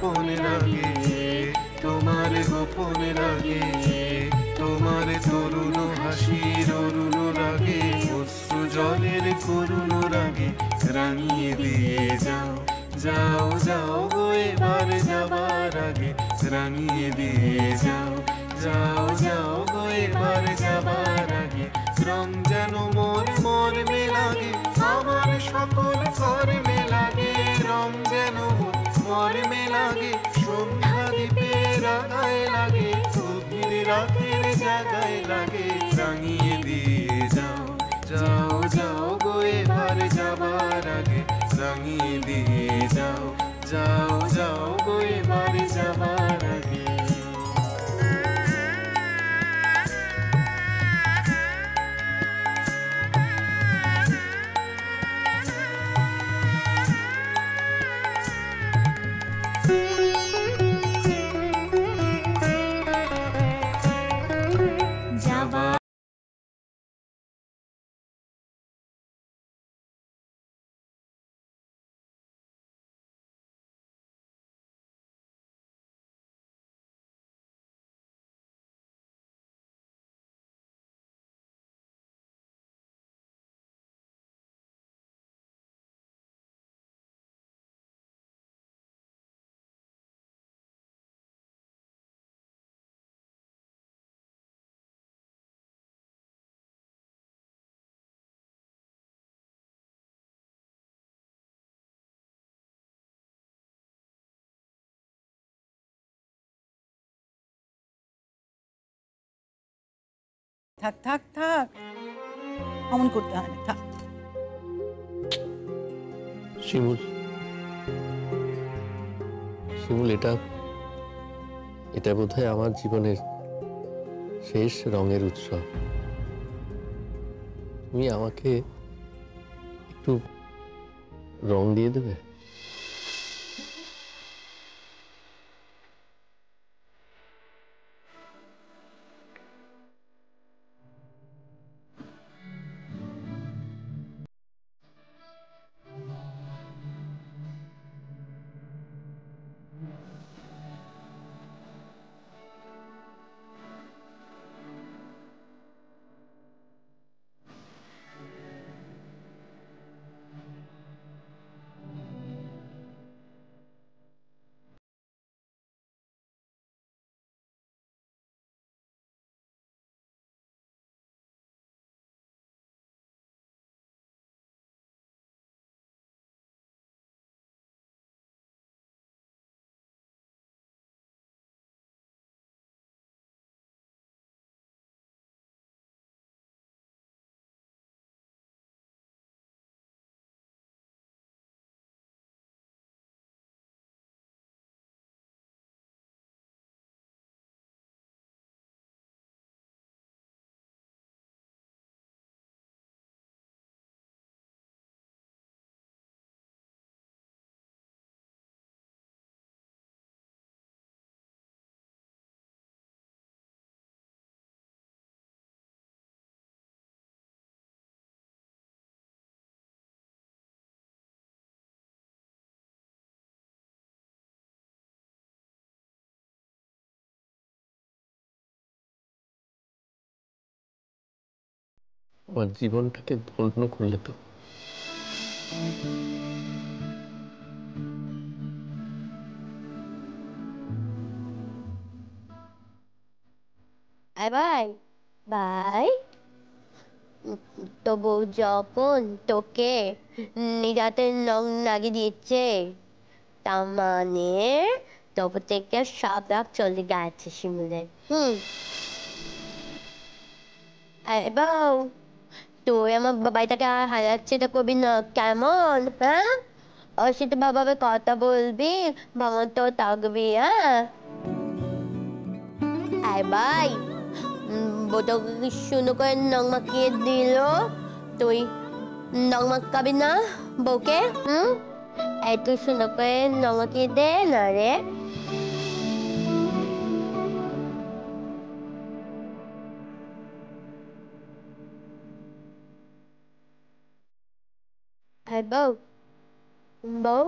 গোপন রাগে, তোমার গোপন রাগে, তোমার তরুণ হাসির অরুণ রাগে, অশ্রু জলের করুণ রাগে রাঙিয়ে দিয়ে যাও, যাও যাও গো এবার যাবার আগে, রাঙিয়ে দিয়ে যাও, যাও যাও গো এবার যাবার আগে। রং যেন মোর মর্মে লাগে, আমার সকল কর্মে লাগে, রং যেন মর্মে লাগে, সন্ধ্যা দ্বীপের আগায় লাগে, গভীর রাতের জাগায় লাগে, রাঙিয়ে দিয়ে যাও, যাও যাও গো এবার যাবার আগে, রাঙিয়ে দিয়ে যাও, যাও যাও গো এবার যাবার আগে। থাক থাক থাক, অমন করতে হয় না, থাক। শিমুল, শিমুল, এটা এটা বোধহয় আমার জীবনের শেষ রঙের উৎসব। তুমি আমাকে একটু রং দিয়ে দেবে? আমার জীবনটাকে ধন্য করলে তো। ভাই ভাই, তো বউ যখন তোকে নিরাতে রং লাগিয়ে দিচ্ছে, তার মানে তবু থেকে সব রাগ চলে গেছে শিমুলের। বউ, তুই আমার বাবাইটাকে হারাচ্ছে তো করবি না কেমন? হ্যাঁ, ওর সাথে ভাবে কথা বলবি, বাবা তো থাকবি। হ্যাঁ ভাই, বোতলকে সুন্দর করে নখ মাখিয়ে দিল, তুই নখ মাখাবি না বউকে? একটু সুন্দর করে নখ মাখিয়ে দে না রে। বউ, বউ,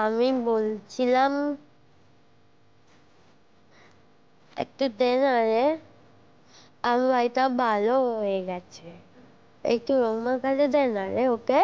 আমি বলছিলাম একটু দে না রে, আমার বাড়িটা ভালো হয়ে গেছে, একটু রংমার কাছে দে না রে ওকে।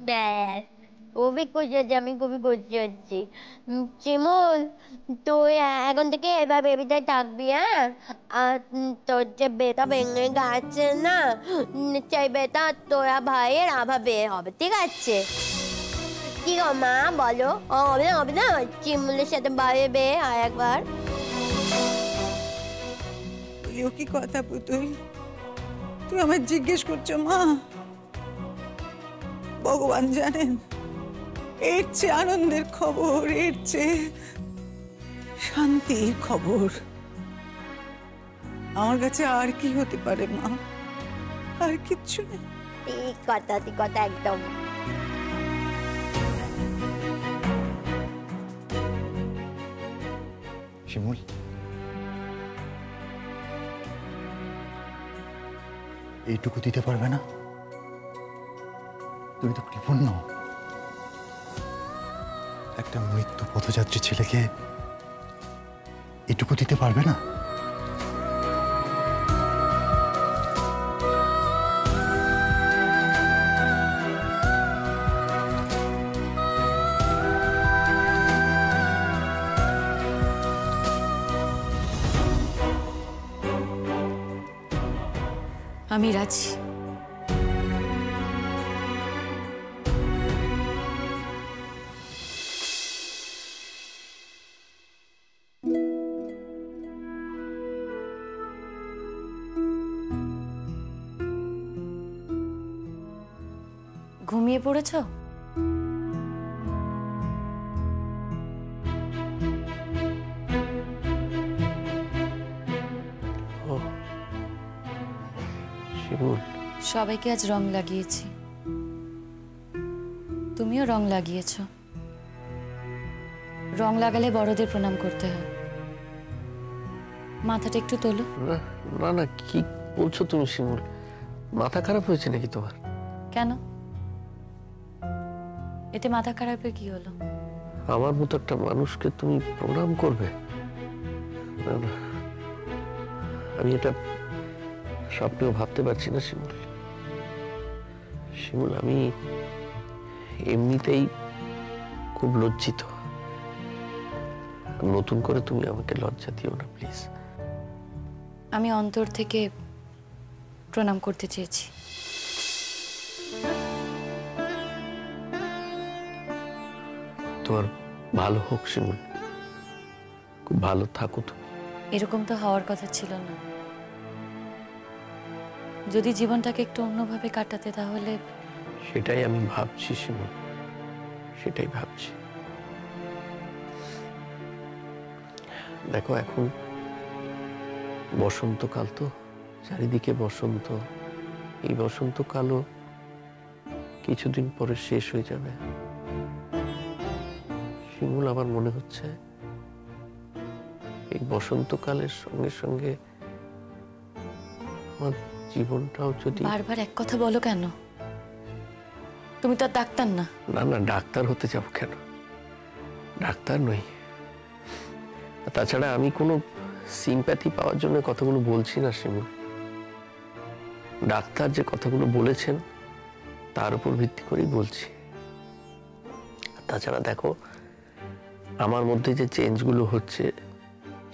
ব্যাস, খুবই খুশি হচ্ছে, আমি খুবই খুশি হচ্ছি। শিমুল, তুই এখন থেকে এবার বেবিটাই থাকবি, হ্যাঁ? আর তোর যে বেটা ভেঙে গেছে না, সেই বেটা তোরা ভাইয়ের আবার বের হবে, ঠিক আছে? কি গো মা, বলো হবে না, হবে না? শিমুলের সাথে বাইরে বের আর একবার। বলিও কি কথা পুতুল, তুই আমায় জিজ্ঞেস করছো মা? ভগবান জানেন, এর চেয়ে আনন্দের খবর, এর চেয়ে শান্তির খবর আমার কাছে আর কি হতে পারে মা? আর কিচ্ছু নেই। ঠিক কথা একদম। শিমুল, এইটুকু দিতে পারবে না? তুমি তো কৃপণ নও। একটা মৃত্যু পথযাত্রী ছেলেকে এটুকু দিতে পারবে না? আমি রাজি। ঘুমিয়ে পড়েছ? শিমুল, সবাইকে আজ রং লাগিয়েছি, তুমিও রং লাগিয়েছ। রং লাগালে বড়দের প্রণাম করতে হয়। মাথাটা একটু তোলো। না না না, কি বলছো তুমি শিমুল? মাথা খারাপ হয়েছে নাকি তোমার? কেন? এতে মাথা খারাপের কি হলো? আমার মতো একটা মানুষকে তুমি প্রণাম করবে? না না, আমি এটা স্বপ্নেও ভাবতে পারছি না শিমুল। শিমুল, আমি এমনিতেই খুব লজ্জিত। নতুন করে তুমি আমাকে লজ্জা দিও না প্লিজ। আমি অন্তর থেকে প্রণাম করতে চেয়েছি। তোমার ভালো হোক শিমুল, খুব ভালো থাকো তুমি। এরকম তো হওয়ার কথা ছিল না। যদি জীবনটাকে একটু অন্যভাবে কাটাতে, তাহলে। সেটাই আমি ভাবছি শিমুল, সেটাই ভাবছি। দেখো, এখন বসন্তকাল, তো চারিদিকে বসন্ত। এই বসন্তকালও কিছুদিন পরে শেষ হয়ে যাবে শিমুল। আমার মনে হচ্ছে এই বসন্তকালের সঙ্গে সঙ্গে আমার জীবনটাও যদি... বারবার এক কথা বলো কেন? তুমি তো আর ডাক্তার না। না না, ডাক্তার হতে যাব কেন? ডাক্তার নই। আর তাছাড়া আমি কোনো সিম্প্যাথি পাওয়ার জন্য কথাগুলো বলছি না শিমুল। ডাক্তার যে কথাগুলো বলেছেন তার উপর ভিত্তি করেই বলছি। আর তাছাড়া দেখো, আমার মধ্যে যে চেঞ্জগুলো হচ্ছে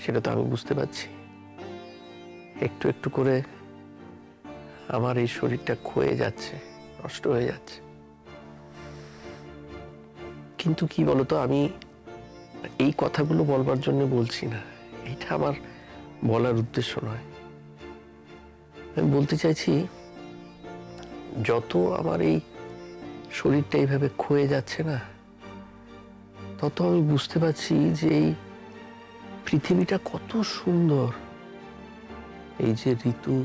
সেটা তো আমি বুঝতে পারছি। একটু একটু করে আমার এই শরীরটা ক্ষয়ে যাচ্ছে, নষ্ট হয়ে যাচ্ছে। কিন্তু কি বলতো, আমি এই কথাগুলো বলবার জন্য বলছি না, এটা আমার বলার উদ্দেশ্য নয়। আমি বলতে চাইছি, যত আমার এই শরীরটা এইভাবে ক্ষয়ে যাচ্ছে না, তত আমি বুঝতে পারছি যে এই পৃথিবীটা কত সুন্দর। এই যে ঋতু,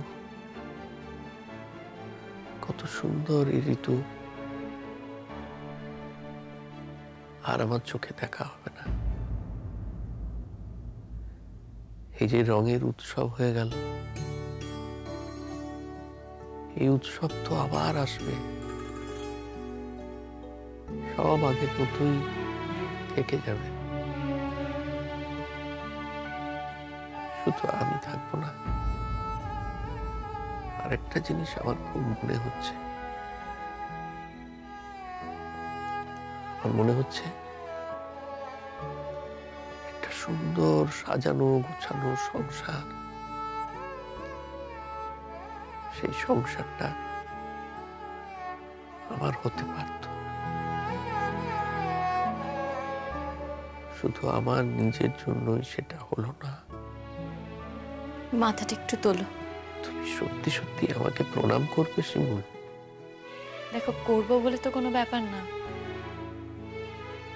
কত সুন্দর এই ঋতু, আর আমার চোখে দেখা হবে না। এই যে রঙের উৎসব হয়ে গেল, এই উৎসব তো আবার আসবে, সব আগের মতোই থেকে যাবে। শুধু আমি থাকবো না। আরেকটা জিনিস আমার খুব মনে হচ্ছে, আমার মনে হচ্ছে একটা সুন্দর সাজানো গোছানো সংসার, সেই সংসারটা আমার হতে পারত। শুধু আমার নিজের জন্যই সেটা হলো না। মাথাটা একটু তোলো। তুমি সত্যি সত্যি আমাকে প্রণাম করবে শিমুল? দেখো, করবো বলে তো কোনো ব্যাপার না।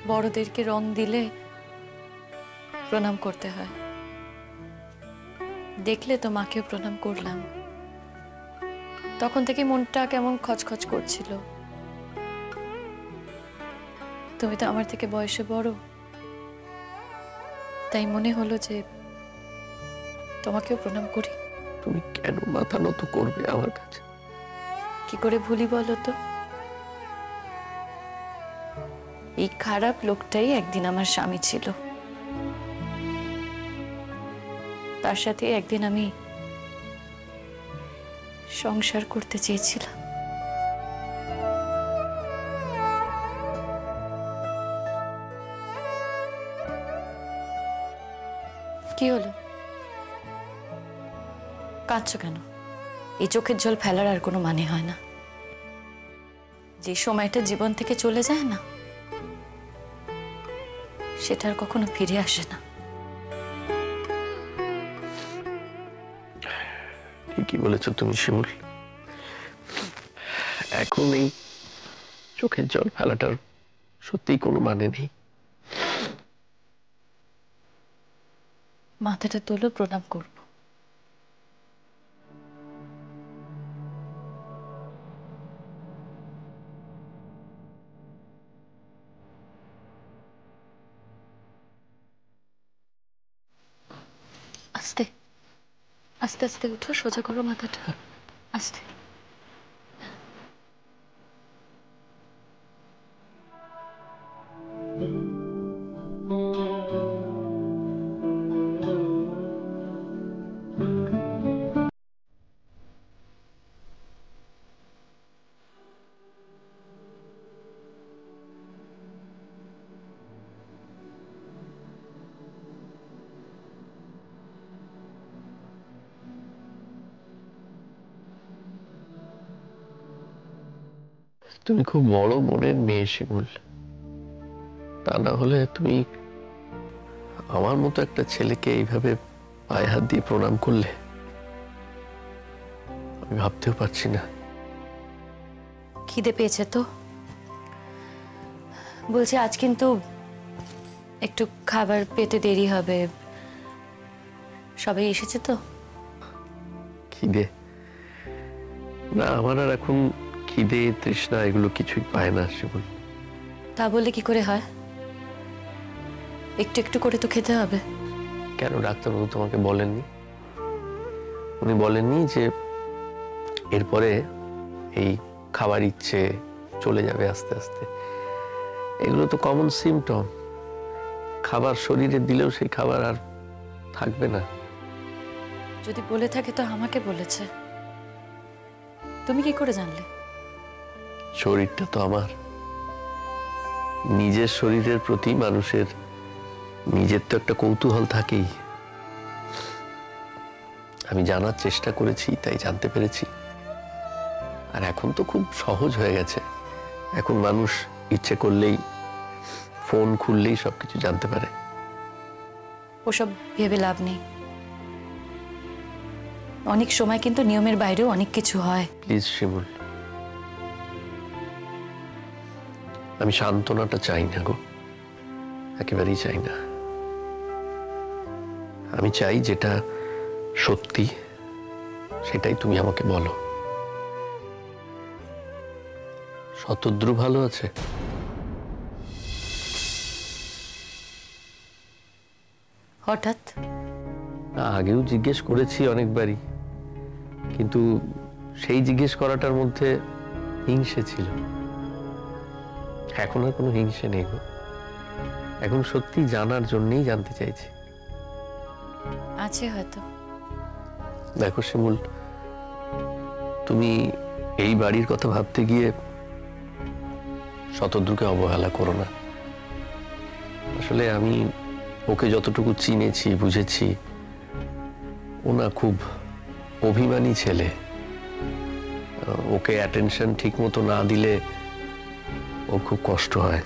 বড়দেরকে রং দিলে প্রণাম করতে হয়। দেখলে তো মাকেও প্রণাম করলাম, তখন থেকে মনটা কেমন খচখচ করছিল। তুমি তো আমার থেকে বয়সে বড়, তাই মনে হলো যে তোমাকেও প্রণাম করি। তুমি কেন মাথা নত করবে আমার কাছে? কি করে ভুলি বলো তো? এই খারাপ লোকটাই একদিন আমার স্বামী ছিল। তার সাথে একদিন আমি সংসার করতে চেয়েছিলাম। কি হলো? কাঁদছো কেন? এই চোখের জল ফেলার আর কোনো মানে হয় না। যে সময়টা জীবন থেকে চলে যায় না, সেটা আর কখনো ফিরে আসে না। ঠিকই বলেছো তুমি শিমুল। এখন এই চোখের জল ফেলাটার সত্যিই কোনো মানে নেই। মাথাটা তোলো, প্রণাম করবো। আস্তে আস্তে আস্তে উঠো, সোজা করো মাথাটা, আস্তে। তুমি খুব বড় মনের মেয়ে শিমুল। তা না হলে তুমি আমার মতো একটা ছেলেকে এইভাবে পায়ে হাত দিয়ে প্রণাম করলে? আমি ভাবতেও পারছি না। খিদে পেয়েছে তো? বলছি আজ কিন্তু একটু খাবার পেতে দেরি হবে। সবাই এসেছে তো? খিদে না, আমার আর এখন খিদে তৃষ্ণা এগুলো কিছুই পায় না শিমুল। তা বললে কি করে হয়? একটু একটু করে তো খেতে হবে। কেন ডাক্তারবাবু তোমাকে বলেননি? উনি বলেননি যে এরপরে এই খাবার ইচ্ছে চলে যাবে আস্তে আস্তে। এগুলো তো কমন সিমটম। খাবার শরীরে দিলেও সেই খাবার আর থাকবে না। যদি বলে থাকে তো আমাকে বলেছে। তুমি কি করে জানলে? শরীরটা তো আমার। নিজের শরীরের প্রতি মানুষের নিজের তো একটা কৌতূহল থাকেই। আমি জানার চেষ্টা করেছি, তাই জানতে পেরেছি। আর এখন তো খুব সহজ হয়ে গেছে। এখন মানুষ ইচ্ছে করলেই ফোন খুললেই সবকিছু জানতে পারে। ওসব ভেবে লাভ নেই। অনেক সময় কিন্তু নিয়মের বাইরেও অনেক কিছু হয়। প্লিজ শিমুল, আমি সান্ত্বনাটা চাই না গো, একেবারেই চাই না। আমি চাই যেটা সত্যি সেটাই তুমি আমাকে বলো। শতদ্রু ভালো আছে? হঠাৎ? না, আগেও জিজ্ঞেস করেছি অনেকবারই, কিন্তু সেই জিজ্ঞেস করাটার মধ্যে হিংসে ছিল। এখন আর কোনো হিংসে নেই গো। এখন সত্যি জানার জন্যই জানতে চাইছি। আছে হয়তো। দেখো শিমুল, তুমি এই বাড়ির কথা ভাবতে গিয়ে শতদ্রুকে অবহেলা করো না। আসলে আমি ওকে যতটুকু চিনেছি, বুঝেছি, ও না খুব অভিমানী ছেলে। ওকে অ্যাটেনশন ঠিক মতো না দিলে ও খুব কষ্ট হয়।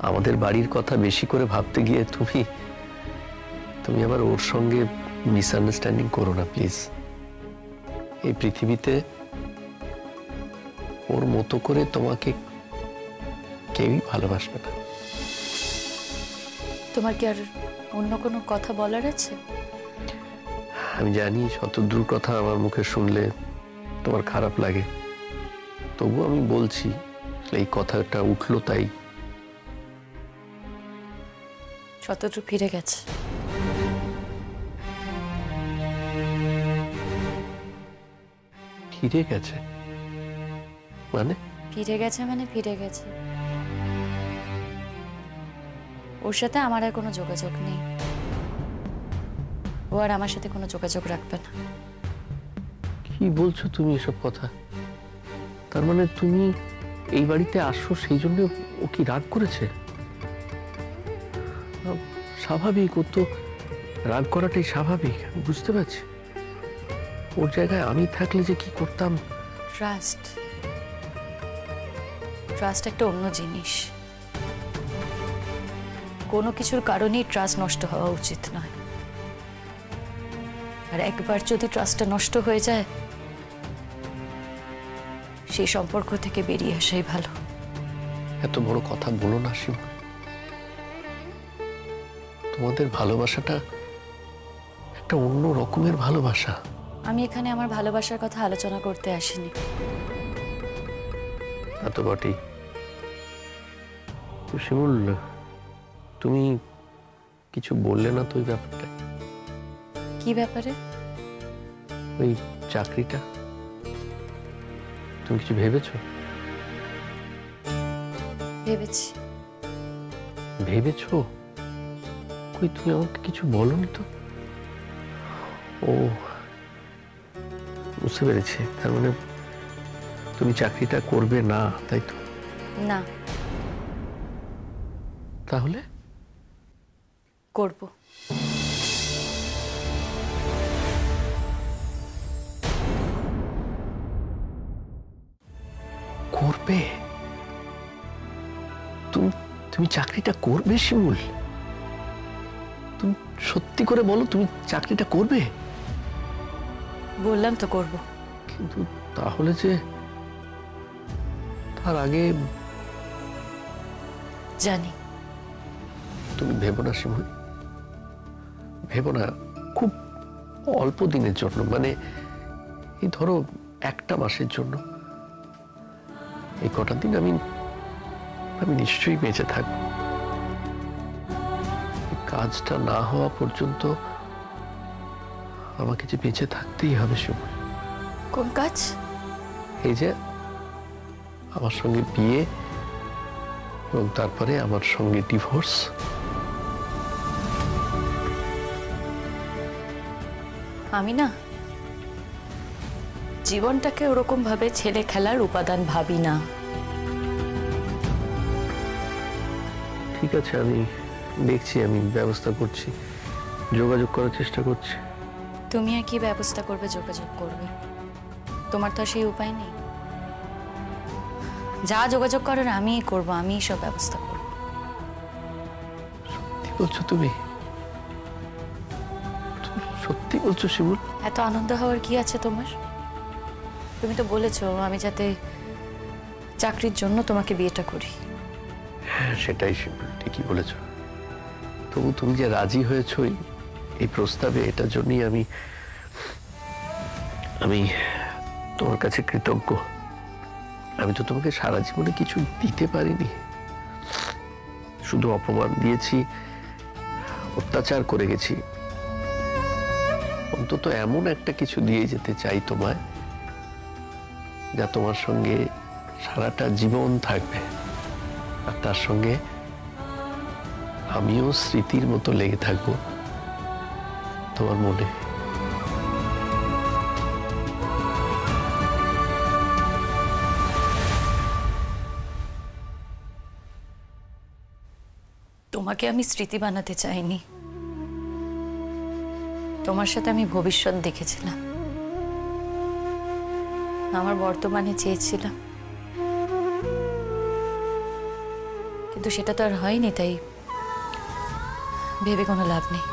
আমাদের বাড়ির কথা বেশি করে ভাবতে গিয়ে তুমি আবার ওর সঙ্গে মিসআন্ডারস্ট্যান্ডিং করো না প্লিজ। এই পৃথিবীতে ওর মতো করে তোমাকে কেউই ভালোবাসবে না। তোমার কি আর অন্য কোনো কথা বলার আছে? আমি জানি শতদ্রুর কথা আমার মুখে শুনলে তোমার খারাপ লাগে, তবু আমি বলছি, এই কথাটা উঠলো তাই। শতদ্রু ফিরে গেছে। ফিরে গেছে মানে? ফিরে গেছে মানে ফিরে গেছে। ওর সাথে আমার আর কোনো যোগাযোগ নেই। ও আর আমার সাথে কোনো যোগাযোগ রাখবে না। কি বলছো তুমি এসব কথা? তার মানে তুমি এই বাড়িতে আসো সেই জন্য ও কি রাগ করেছে? স্বাভাবিক, ও তো রাগ করাটাই স্বাভাবিক, আমি বুঝতে পারছি। ওর জায়গায় আমি থাকলে যে কি করতাম। ট্রাস্ট একটা অন্য জিনিস। কোনো কিছুর কারণেই ট্রাস্ট নষ্ট হওয়া উচিত নয়। আর একবার যদি ট্রাস্টটা নষ্ট হয়ে যায়, সেই সম্পর্ক থেকে বেরিয়ে আসাই ভালো। এত বড় কথা বলো না শিমুল। তোমাদের ভালোবাসাটা একটা অন্য রকমের ভালোবাসা। আমি এখানে আমার ভালোবাসার কথা আলোচনা করতে আসিনি। তা তো বটেই। তো শিমুল, তুমি কিছু বললে না তো ওই ব্যাপারটা? কি ব্যাপারে? ওই চাকরিটা তুমি কিছু ভেবেছো? ভেবেছি। ভেবেছো? কই তুমি আমাকে কিছু বলনি তো। ও, বুঝতে পেরেছি। তার মানে তুমি চাকরিটা করবে না, তাই তো? না। তাহলে? করব। করবে? তুমি চাকরিটা করবে শিমুল? তুমি সত্যি করে বলো, তুমি চাকরিটা করবে? বললাম তো করব। কিন্তু তাহলে যে তার আগে জানি। তুমি ভেবো না শিমুল, ভেবো না। খুব অল্প দিনের জন্য, মানে এই ধরো একটা মাসের জন্য, এই কটা দিন আমি নিশ্চয়ই বেঁচে থাকবো। এই কাজটা না হওয়া পর্যন্ত আমাকে যে বেঁচে থাকতেই হবে শিমুল। কোন কাজ? এই যে আমার সঙ্গে বিয়ে এবং তারপরে আমার সঙ্গে ডিভোর্স। আমি না জীবনটাকে ওরকম ভাবে ছেলে খেলার উপাদান ভাবি না। ঠিক আছে, আমি দেখছি, আমি ব্যবস্থা করছি, যোগাযোগ করার চেষ্টা করছি। তুমি আর কি ব্যবস্থা করবে, যোগাযোগ করবে? তোমার তো আর সেই উপায় নেই। যা যোগাযোগ করার আমিই করব, আমিই সব ব্যবস্থা করব। কি বলছো তুমি? সত্যি বলছো শিমুল? এত আনন্দ হওয়ার কি আছে তোমার? তুমি তো বলেছো আমি যাতে চাকরির জন্য তোমাকে বিয়েটা করি। হ্যাঁ, সেটাই শিমুল, ঠিকই বলেছো। তবু তুমি যে রাজি হয়েছো এই প্রস্তাবে, এটার জন্যই আমি তোমার কাছে কৃতজ্ঞ। আমি তো তোমাকে সারা জীবনে কিছু দিতে পারিনি, শুধু অপমান দিয়েছি, অত্যাচার করে গেছি। অন্তত এমন একটা কিছু দিয়ে যেতে চাই তোমায়, যা তোমার সঙ্গে সারাটা জীবন থাকবে, আর তার সঙ্গে আমিও স্মৃতির মতো লেগে থাকবো তোমার মনে। তোমাকে আমি স্মৃতি বানাতে চাইনি, তোমার সাথে আমি ভবিষ্যৎ দেখেছিলাম, আমার বর্তমানে চেয়েছিলাম, কিন্তু সেটা তো আর হয়নি, তাই ভেবে কোনো লাভ নেই।